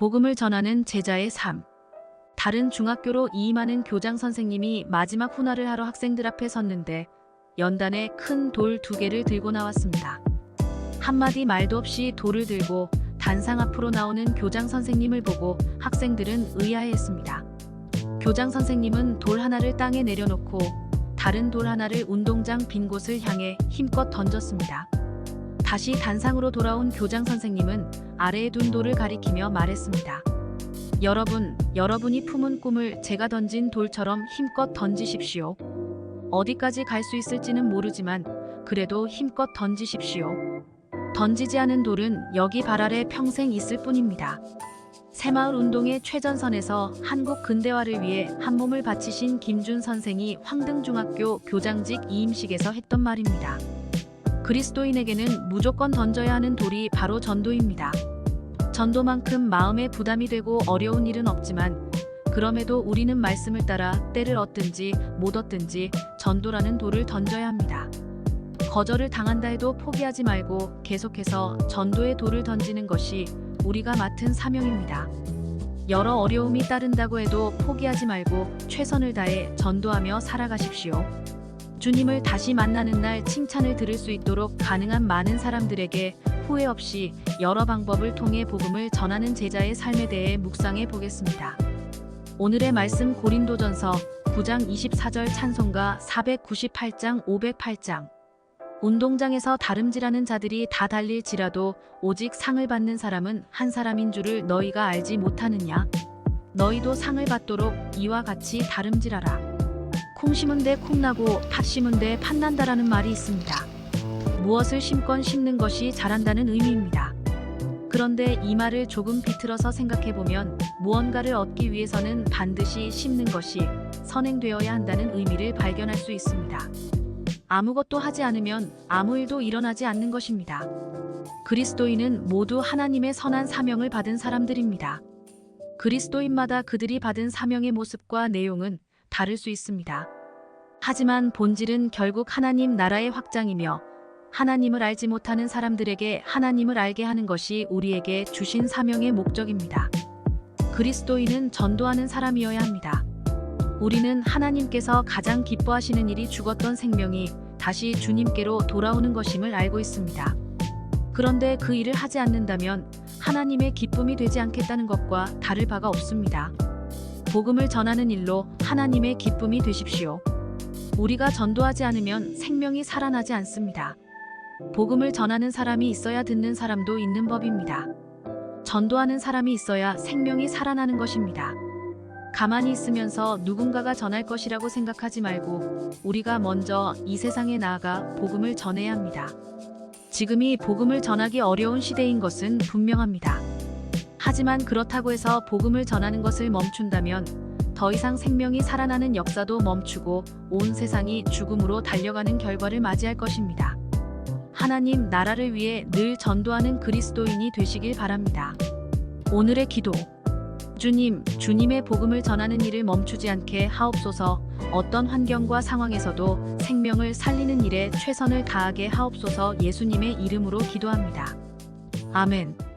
복음을 전하는 제자의 삶. 다른 중학교로 이임하는 교장 선생님이 마지막 훈화를 하러 학생들 앞에 섰는데 연단에 큰 돌 2개를 들고 나왔습니다. 한마디 말도 없이 돌을 들고 단상 앞으로 나오는 교장 선생님을 보고 학생들은 의아해했습니다. 교장 선생님은 돌 하나를 땅에 내려놓고 다른 돌 하나를 운동장 빈 곳을 향해 힘껏 던졌습니다. 다시 단상으로 돌아온 교장 선생님은 아래에 둔 돌을 가리키며 말했습니다. 여러분이 품은 꿈을 제가 던진 돌처럼 힘껏 던지십시오. 어디까지 갈 수 있을지는 모르지만 그래도 힘껏 던지십시오. 던지지 않은 돌은 여기 발 아래 평생 있을 뿐입니다. 새마을 운동의 최전선에서 한국 근대화를 위해 한 몸을 바치신 김준 선생이 황등중학교 교장직 이임식에서 했던 말입니다. 그리스도인에게는 무조건 던져야 하는 돌이 바로 전도입니다. 전도만큼 마음에 부담이 되고 어려운 일은 없지만 그럼에도 우리는 말씀을 따라 때를 얻든지 못 얻든지 전도라는 돌을 던져야 합니다. 거절을 당한다 해도 포기하지 말고 계속해서 전도의 돌을 던지는 것이 우리가 맡은 사명입니다. 여러 어려움이 따른다고 해도 포기하지 말고 최선을 다해 전도하며 살아가십시오. 주님을 다시 만나는 날 칭찬을 들을 수 있도록 가능한 많은 사람들에게 후회 없이 여러 방법을 통해 복음을 전하는 제자의 삶에 대해 묵상해 보겠습니다. 오늘의 말씀 고린도전서 9장 24절 찬송가 498장 508장. 운동장에서 다름질하는 자들이 다 달릴지라도 오직 상을 받는 사람은 한 사람인 줄을 너희가 알지 못하느냐? 너희도 상을 받도록 이와 같이 다름질하라. 콩 심은 데 콩 나고 팥 심은 데 팥 난다라는 말이 있습니다. 무엇을 심건 심는 것이 자란다는 의미입니다. 그런데 이 말을 조금 비틀어서 생각해보면 무언가를 얻기 위해서는 반드시 심는 것이 선행되어야 한다는 의미를 발견할 수 있습니다. 아무것도 하지 않으면 아무 일도 일어나지 않는 것입니다. 그리스도인은 모두 하나님의 선한 사명을 받은 사람들입니다. 그리스도인마다 그들이 받은 사명의 모습과 내용은 다를 수 있습니다. 하지만 본질은 결국 하나님 나라의 확장이며 하나님을 알지 못하는 사람들에게 하나님을 알게 하는 것이 우리에게 주신 사명의 목적입니다. 그리스도인은 전도하는 사람이어야 합니다. 우리는 하나님께서 가장 기뻐하시는 일이 죽었던 생명이 다시 주님께로 돌아오는 것임을 알고 있습니다. 그런데 그 일을 하지 않는다면 하나님의 기쁨이 되지 않겠다는 것과 다를 바가 없습니다. 복음을 전하는 일로 하나님의 기쁨이 되십시오. 우리가 전도하지 않으면 생명이 살아나지 않습니다. 복음을 전하는 사람이 있어야 듣는 사람도 있는 법입니다. 전도하는 사람이 있어야 생명이 살아나는 것입니다. 가만히 있으면서 누군가가 전할 것이라고 생각하지 말고 우리가 먼저 이 세상에 나아가 복음을 전해야 합니다. 지금이 복음을 전하기 어려운 시대인 것은 분명합니다. 하지만 그렇다고 해서 복음을 전하는 것을 멈춘다면 더 이상 생명이 살아나는 역사도 멈추고 온 세상이 죽음으로 달려가는 결과를 맞이할 것입니다. 하나님 나라를 위해 늘 전도하는 그리스도인이 되시길 바랍니다. 오늘의 기도. 주님의 복음을 전하는 일을 멈추지 않게 하옵소서. 어떤 환경과 상황에서도 생명을 살리는 일에 최선을 다하게 하옵소서. 예수님의 이름으로 기도합니다. 아멘.